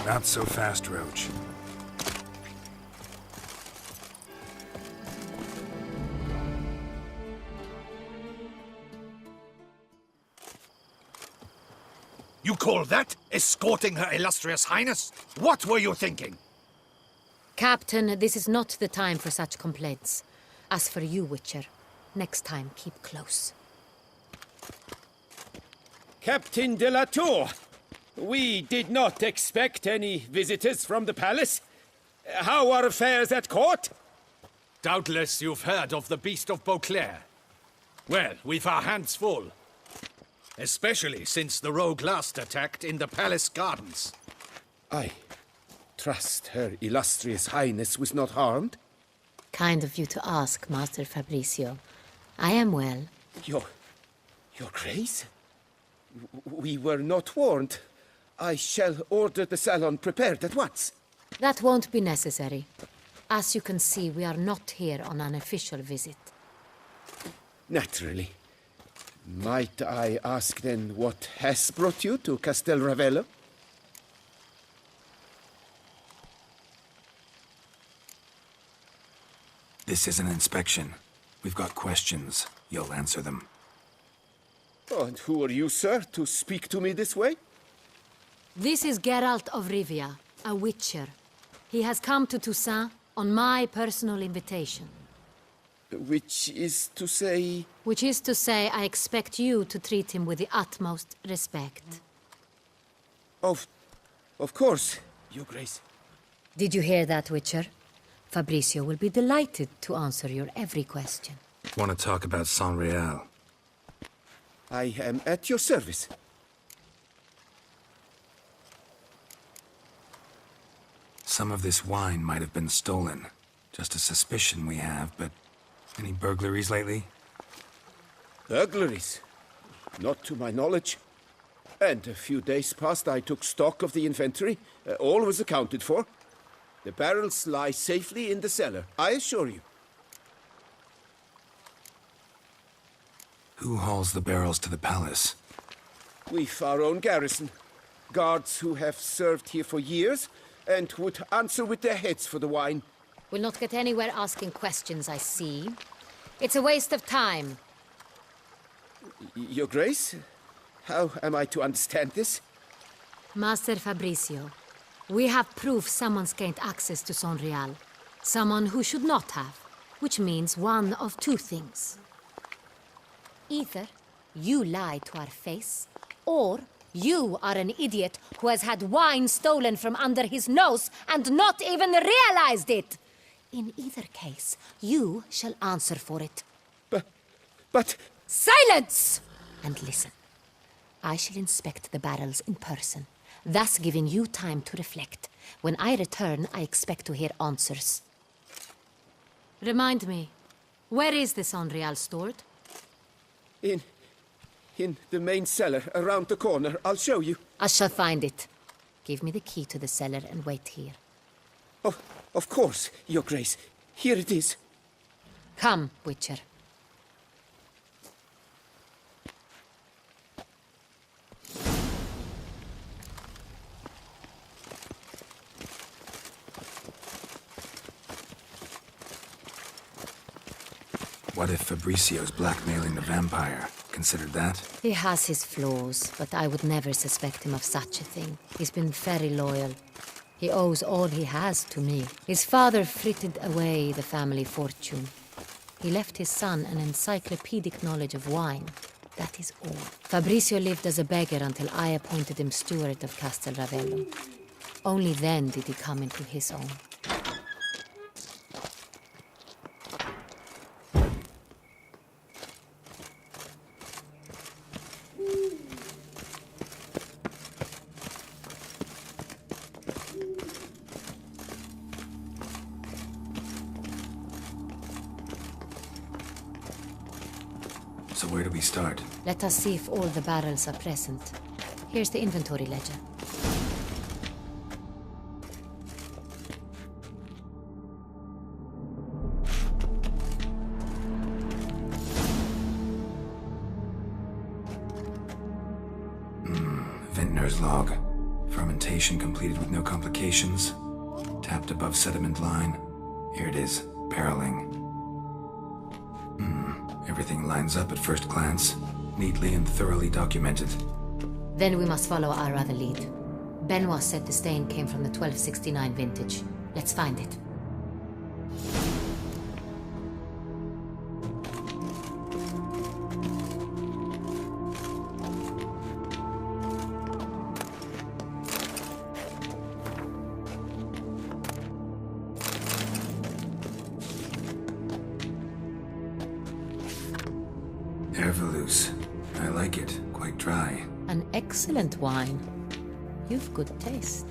Not so fast, Roach. You call that escorting Her Illustrious Highness? What were you thinking? Captain, this is not the time for such complaints. As for you, Witcher, next time keep close. Captain de la Tour, we did not expect any visitors from the palace. How are affairs at court? Doubtless you've heard of the Beast of Beauclair. Well, we've our hands full. Especially since the rogue last attacked in the palace gardens. I trust Her Illustrious Highness was not harmed. Kind of you to ask, Master Fabrizio. I am well. Your Grace? We were not warned. I shall order the salon prepared at once. That won't be necessary. As you can see, we are not here on an official visit. Naturally. Might I ask then what has brought you to Castel Ravello? This is an inspection. We've got questions. You'll answer them. Oh, and who are you, sir, to speak to me this way? This is Geralt of Rivia, a Witcher. He has come to Toussaint on my personal invitation. Which is to say... Which is to say, I expect you to treat him with the utmost respect. Of course, Your Grace. Did you hear that, Witcher? Fabrizio will be delighted to answer your every question. Want to talk about Saint-Réal? I am at your service. Some of this wine might have been stolen. Just a suspicion we have, but... Any burglaries lately? Burglaries? Not to my knowledge. And a few days past I took stock of the inventory. All was accounted for. The barrels lie safely in the cellar, I assure you. Who hauls the barrels to the palace? We've our own garrison. Guards who have served here for years and would answer with their heads for the wine. We'll not get anywhere asking questions, I see. It's a waste of time. Your Grace? How am I to understand this? Master Fabrizio, we have proof someone's gained access to Saint-Réal. Someone who should not have. Which means one of two things. Either you lie to our face, or you are an idiot who has had wine stolen from under his nose and not even realized it. In either case, you shall answer for it. But... Silence! And listen. I shall inspect the barrels in person, thus giving you time to reflect. When I return, I expect to hear answers. Remind me, where is the Saint-Réal stored? In the main cellar, around the corner. I'll show you. I shall find it. Give me the key to the cellar and wait here. Oh, of course, Your Grace. Here it is. Come, Witcher. What if Fabricio's blackmailing the vampire? Considered that? He has his flaws, but I would never suspect him of such a thing. He's been very loyal. He owes all he has to me. His father frittered away the family fortune. He left his son an encyclopedic knowledge of wine. That is all. Fabricio lived as a beggar until I appointed him steward of Castel Ravello. Only then did he come into his own. So where do we start? Let us see if all the barrels are present. Here's the inventory ledger. Vintner's log. Fermentation completed with no complications. Tapped above sediment line. Here it is, barreling. Everything lines up at first glance. Neatly and thoroughly documented. Then we must follow our other lead. Benoit said the stain came from the 1269 vintage. Let's find it. Ervelous. I like it. Quite dry. An excellent wine. You've good taste.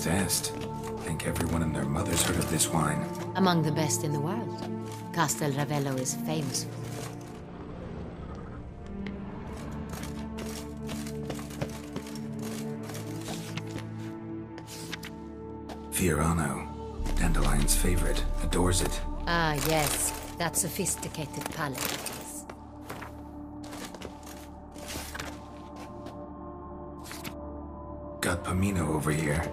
Est. Think everyone and their mother's heard of this wine. Among the best in the world. Castel Ravello is famous. Fiorano. Dandelion's favorite. Adores it. Ah, yes. That sophisticated palate. Got Pomino over here.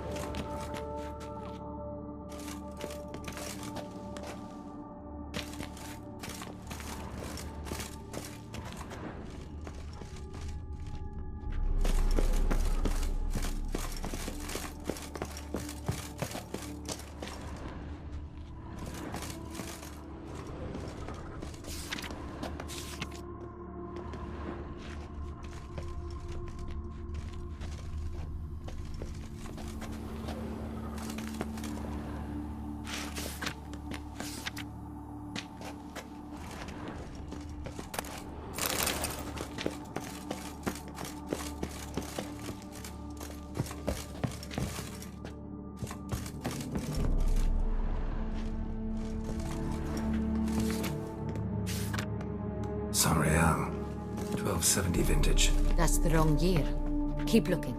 San Real. 1270 vintage. That's the wrong year. Keep looking.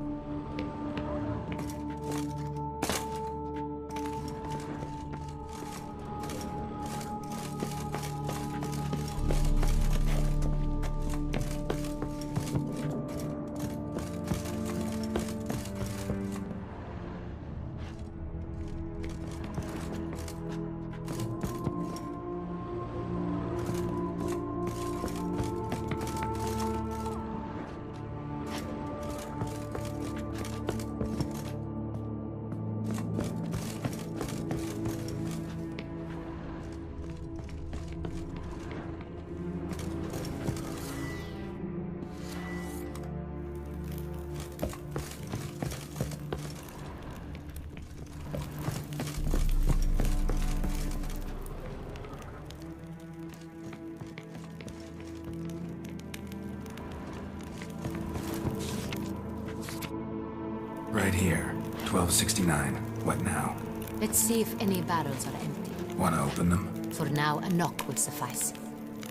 Right here. 1269. What now? Let's see if any barrels are empty. Wanna open them? For now, a knock will suffice.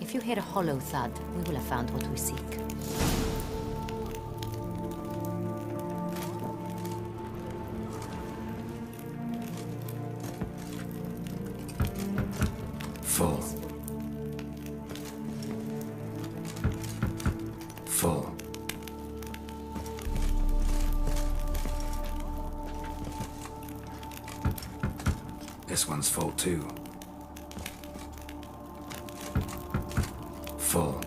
If you hear a hollow thud, we will have found what we seek. Full. Full. This one's full too. Full.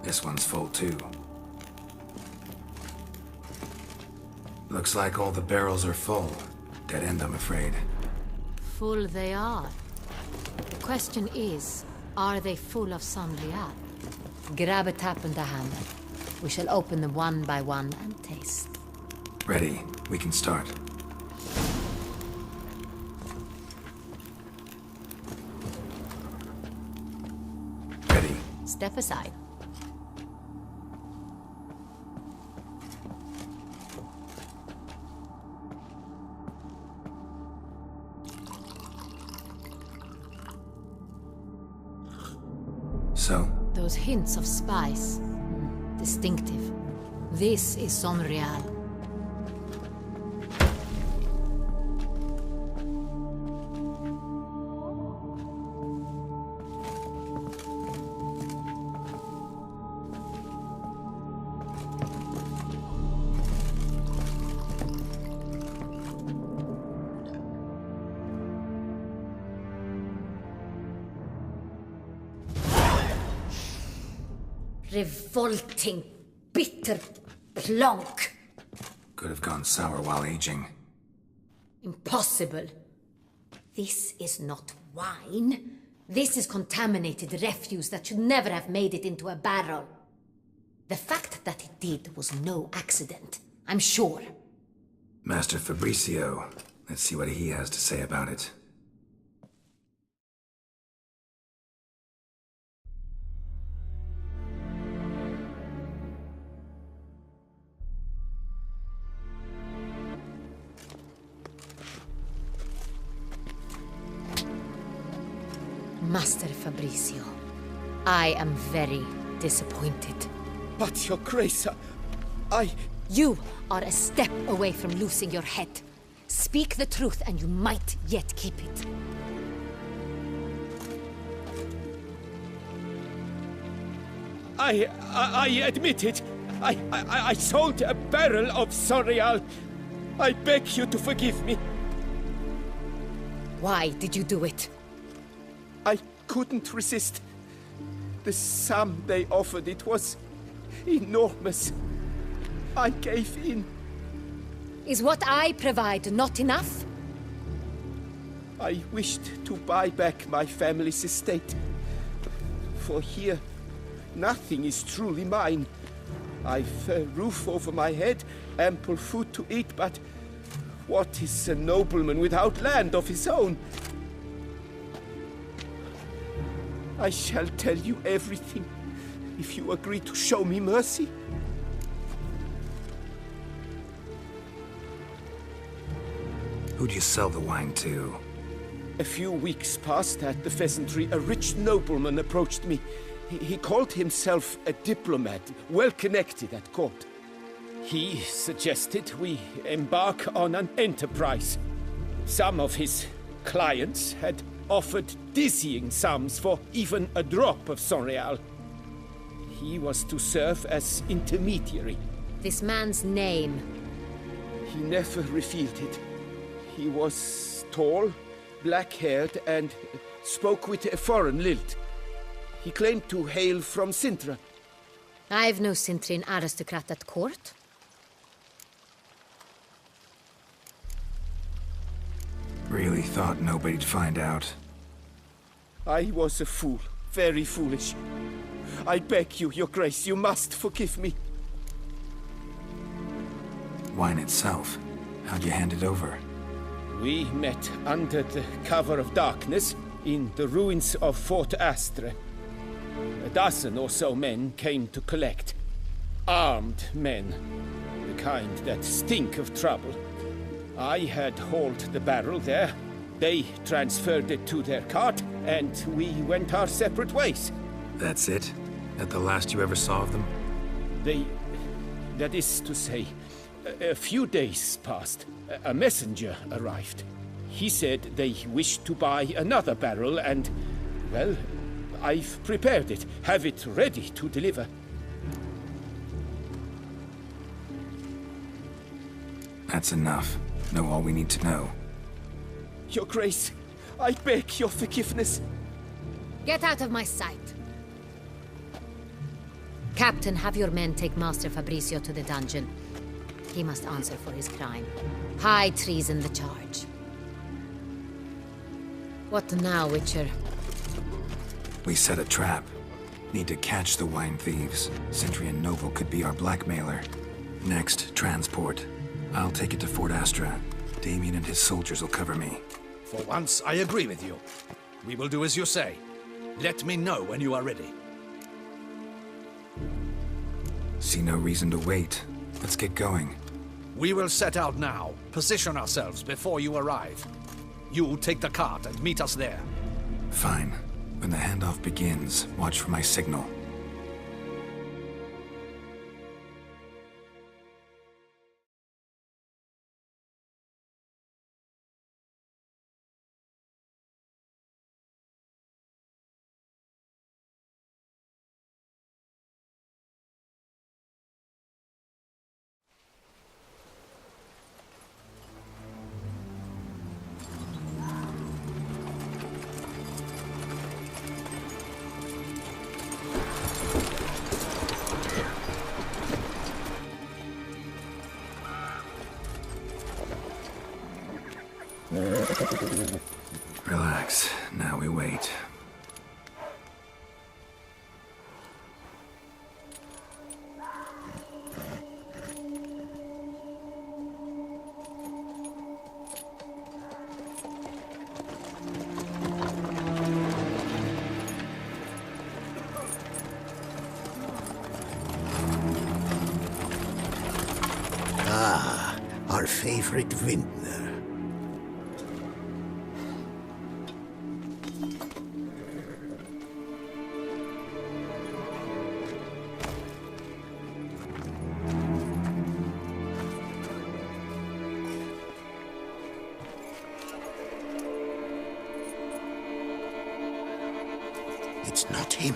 This one's full too. Looks like all the barrels are full. Dead end, I'm afraid. Full they are. The question is, are they full of San Real? Grab a tap and a hammer. We shall open them one by one and taste. Ready. We can start. Ready. Step aside. so? Those hints of spice. Distinctive. This is Sonreal. Revolting, bitter plonk. Could have gone sour while aging. Impossible. This is not wine. This is contaminated refuse that should never have made it into a barrel. The fact that it did was no accident, I'm sure. Master Fabricio. Let's see what he has to say about it. Master Fabricio, I am very disappointed. But, Your Grace, I... You are a step away from losing your head. Speak the truth and you might yet keep it. I admit it. I sold a barrel of Sonreal. I beg you to forgive me. Why did you do it? I couldn't resist. The sum they offered, it was enormous. I gave in. Is what I provide not enough? I wished to buy back my family's estate. For here, nothing is truly mine. I've a roof over my head, ample food to eat, but what is a nobleman without land of his own? I shall tell you everything, if you agree to show me mercy. Who'd you sell the wine to? A few weeks past at the Pheasantry, a rich nobleman approached me. He called himself a diplomat, well connected at court. He suggested we embark on an enterprise. Some of his clients had offered dizzying sums for even a drop of Sonreal. He was to serve as intermediary. This man's name. He never revealed it. He was tall, black-haired, and spoke with a foreign lilt. He claimed to hail from Sintra. I've no Sintrian aristocrat at court. Really thought nobody'd find out. I was a fool, very foolish. I beg you, Your Grace, you must forgive me. Wine itself. How'd you hand it over? We met under the cover of darkness in the ruins of Fort Astre. A dozen or so men came to collect. Armed men. The kind that stink of trouble. I had hauled the barrel there. They transferred it to their cart, and we went our separate ways. That's it? That the last you ever saw of them? That is to say, a few days passed. A messenger arrived. He said they wished to buy another barrel and, well, I've prepared it, have it ready to deliver. That's enough. Know all we need to know. Your Grace, I beg your forgiveness. Get out of my sight. Captain, have your men take Master Fabricio to the dungeon. He must answer for his crime. High treason the charge. What now, Witcher? We set a trap. Need to catch the wine thieves. Centrian Noble could be our blackmailer. Next, transport. I'll take it to Fort Astra. Damien and his soldiers will cover me. For once, I agree with you. We will do as you say. Let me know when you are ready. See no reason to wait. Let's get going. We will set out now. Position ourselves before you arrive. You take the cart and meet us there. Fine. When the handoff begins, watch for my signal. Relax. Now we wait. Our favorite vintner. It's not him.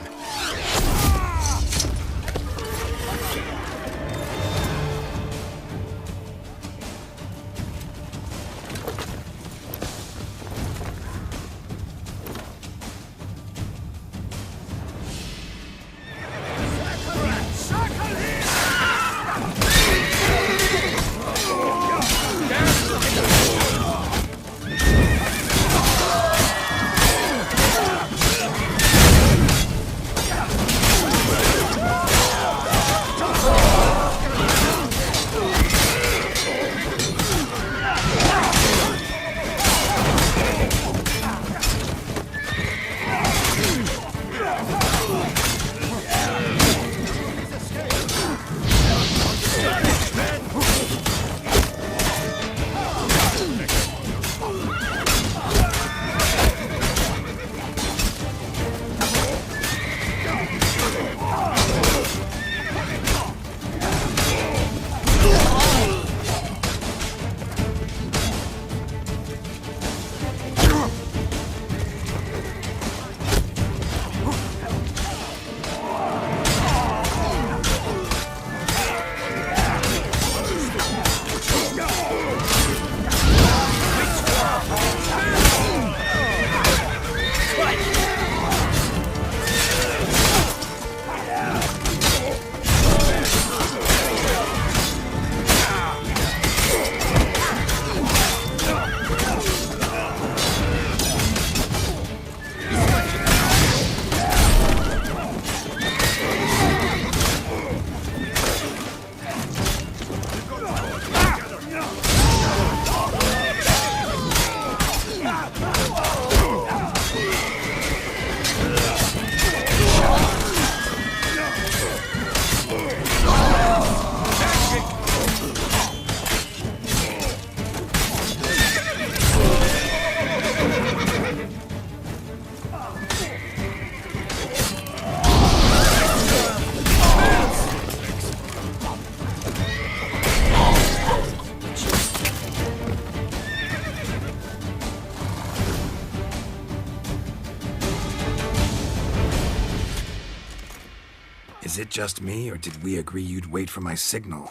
Is it just me, or did we agree you'd wait for my signal?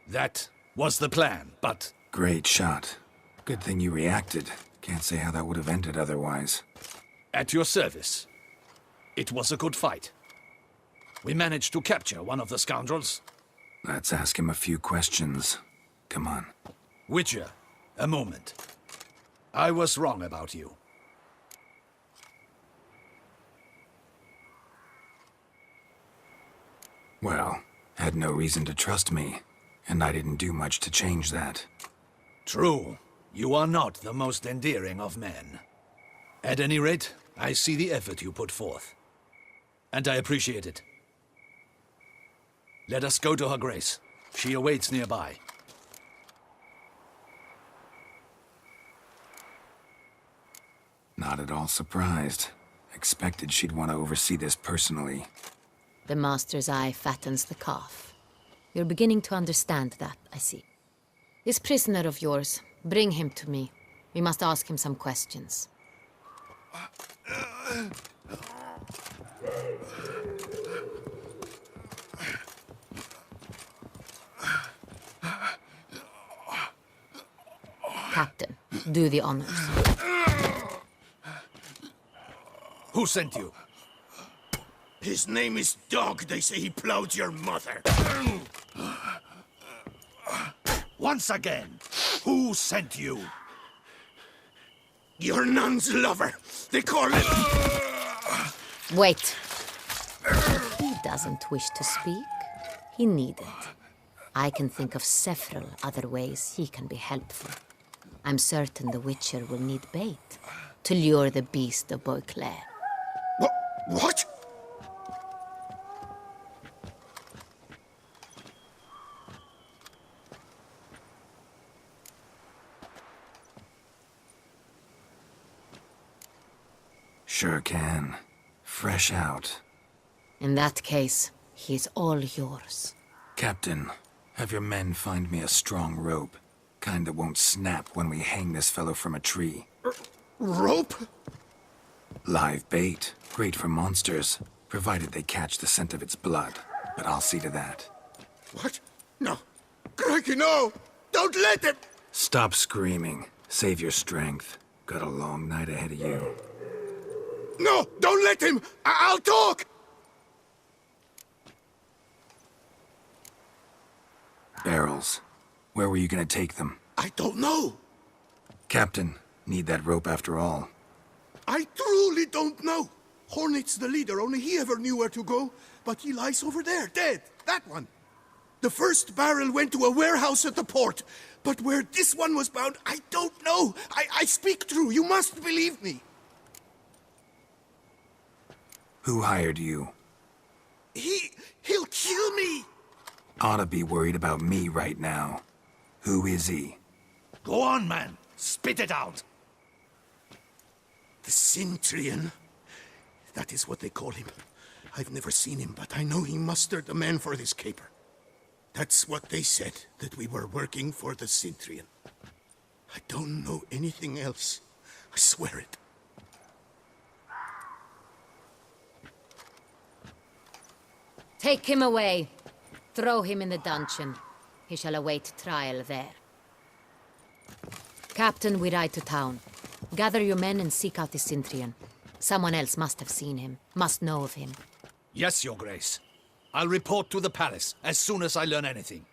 That was the plan, but Great shot. Good thing you reacted. Can't say how that would have ended otherwise. at your service. It was a good fight. We managed to capture one of the scoundrels. Let's ask him a few questions. Come on. Witcher, a moment. I was wrong about you. Well, had no reason to trust me, and I didn't do much to change that. True, you are not the most endearing of men. At any rate, I see the effort you put forth. And I appreciate it. Let us go to her grace. She awaits nearby. Not at all surprised. I Expected she'd want to oversee this personally. The Master's eye fattens the calf. You're beginning to understand that, I see. This prisoner of yours, bring him to me. We must ask him some questions. Captain, do the honors. Who sent you? His name is Dog. They say he plowed your mother. Once again, who sent you? Your nun's lover. They call him... Wait. If he doesn't wish to speak, he needn't. I can think of several other ways he can be helpful. I'm certain the Witcher will need bait to lure the beast of Beauclair. What? Sure can. Fresh out. In that case, he's all yours. Captain, have your men find me a strong rope. Kind that won't snap when we hang this fellow from a tree. Rope? Live bait. Great for monsters, provided they catch the scent of its blood. But I'll see to that. What? No. Crikey, no! Don't let him! Stop screaming. Save your strength. Got a long night ahead of you. No! Don't let him! I'll talk! Barrels. Where were you gonna take them? I don't know. Captain, need that rope after all. I truly don't know. Hornet's the leader, only he ever knew where to go. But he lies over there, dead. That one. The first barrel went to a warehouse at the port. But where this one was bound, I don't know. I speak true. You must believe me. Who hired you? He'll kill me. Ought to be worried about me right now. Who is he? Go on, man. Spit it out. The Cintrian. That is what they call him. I've never seen him, but I know he mustered the men for this caper. That's what they said, that we were working for the Cintrian. I don't know anything else. I swear it. Take him away. Throw him in the dungeon. He shall await trial there. Captain, we ride to town. Gather your men and seek out the Cintrian. Someone else must have seen him, must know of him. Yes, Your Grace. I'll report to the palace as soon as I learn anything.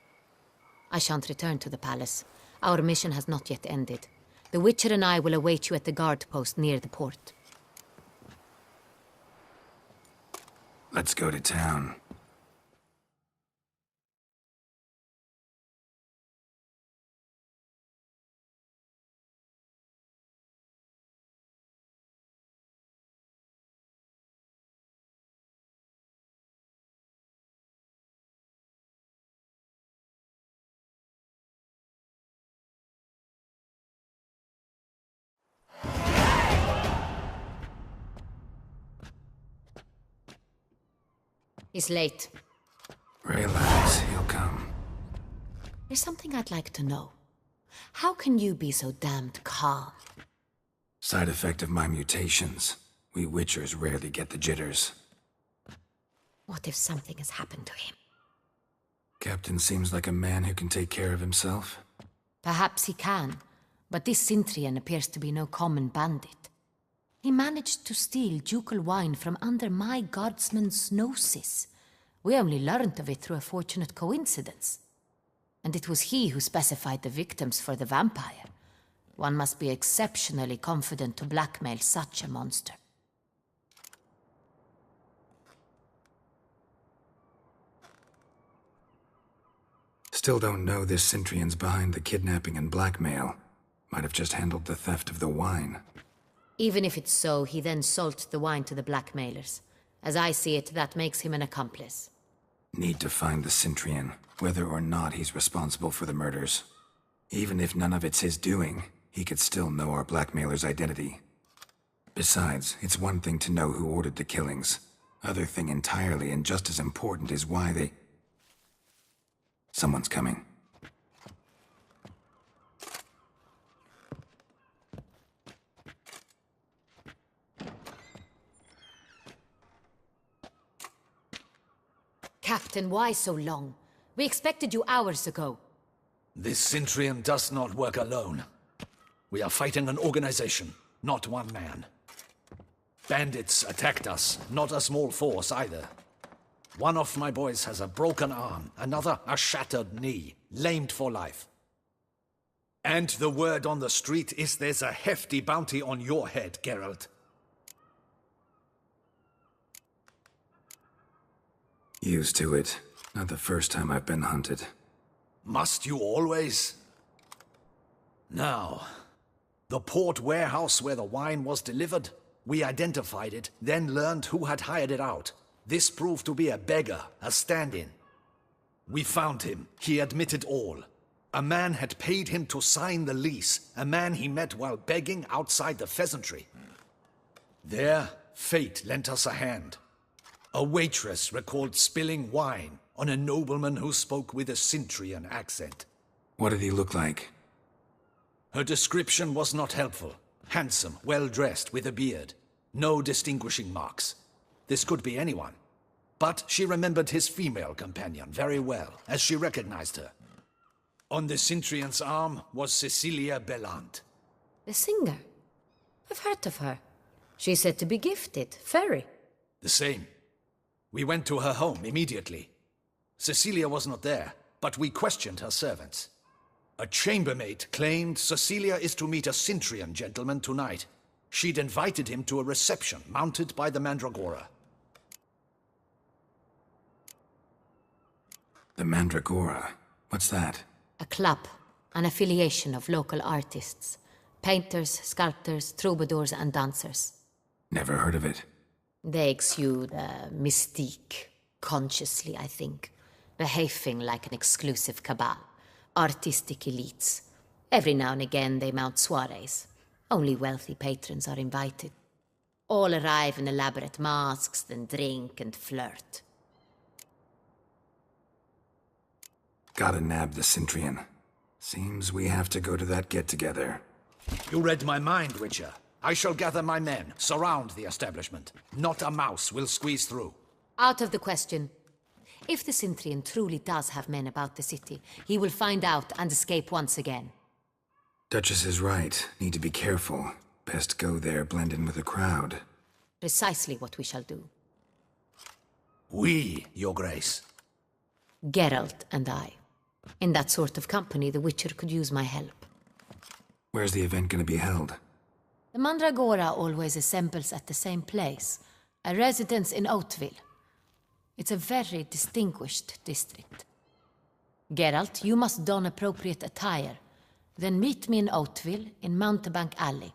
I shan't return to the palace. Our mission has not yet ended. The Witcher and I will await you at the guard post near the port. Let's go to town. He's late. Relax, he'll come. There's something I'd like to know. How can you be so damned calm? Side effect of my mutations. We Witchers rarely get the jitters. What if something has happened to him? Captain seems like a man who can take care of himself. Perhaps he can, but this Cintrian appears to be no common bandit. He managed to steal ducal wine from under my guardsman's noses. We only learned of it through a fortunate coincidence. And it was he who specified the victims for the vampire. One must be exceptionally confident to blackmail such a monster. Still don't know this Cintrian's behind the kidnapping and blackmail. Might have just handled the theft of the wine. Even if it's so, he then sold the wine to the blackmailers. As I see it, that makes him an accomplice. Need to find the Cintrian, whether or not he's responsible for the murders. Even if none of it's his doing, he could still know our blackmailer's identity. Besides, it's one thing to know who ordered the killings. Other thing entirely, and just as important, is why they... Someone's coming. Captain, why so long? We expected you hours ago. This Centurion does not work alone. We are fighting an organization, not one man. Bandits attacked us, not a small force either. One of my boys has a broken arm, another a shattered knee, lamed for life. And the word on the street is there's a hefty bounty on your head, Geralt. Used to it. Not the first time I've been hunted. Must you always? Now, the port warehouse where the wine was delivered, we identified it, then learned who had hired it out. This proved to be a beggar, a stand-in. We found him. He admitted all. A man had paid him to sign the lease, a man he met while begging outside the pheasantry. There, fate lent us a hand. A waitress recalled spilling wine on a nobleman who spoke with a Centurion accent. What did he look like? Her description was not helpful. Handsome, well-dressed, with a beard. No distinguishing marks. This could be anyone. But she remembered his female companion very well, as she recognized her. On the Centurion's arm was Cecilia Bellant. The singer? I've heard of her. She's said to be gifted, fairy. The same. We went to her home immediately. Cecilia was not there, but we questioned her servants. A chambermaid claimed Cecilia is to meet a Centurion gentleman tonight. She'd invited him to a reception mounted by the Mandragora. The Mandragora? What's that? A club, an affiliation of local artists. Painters, sculptors, troubadours and dancers. Never heard of it. They exude mystique, consciously, I think. Behaving like an exclusive cabal. Artistic elites. Every now and again they mount soirees. Only wealthy patrons are invited. All arrive in elaborate masks, then drink and flirt. Gotta nab the Centurion. Seems we have to go to that get-together. You read my mind, Witcher. I shall gather my men, surround the establishment. Not a mouse will squeeze through. Out of the question. If the Centurion truly does have men about the city, he will find out and escape once again. Duchess is right. Need to be careful. Best go there, blend in with the crowd. Precisely what we shall do. We, Your Grace. Geralt and I. In that sort of company, the Witcher could use my help. Where's the event gonna be held? The Mandragora always assembles at the same place, a residence in Oatville. It's a very distinguished district. Geralt, you must don appropriate attire. Then meet me in Oatville, in Mountebank Alley.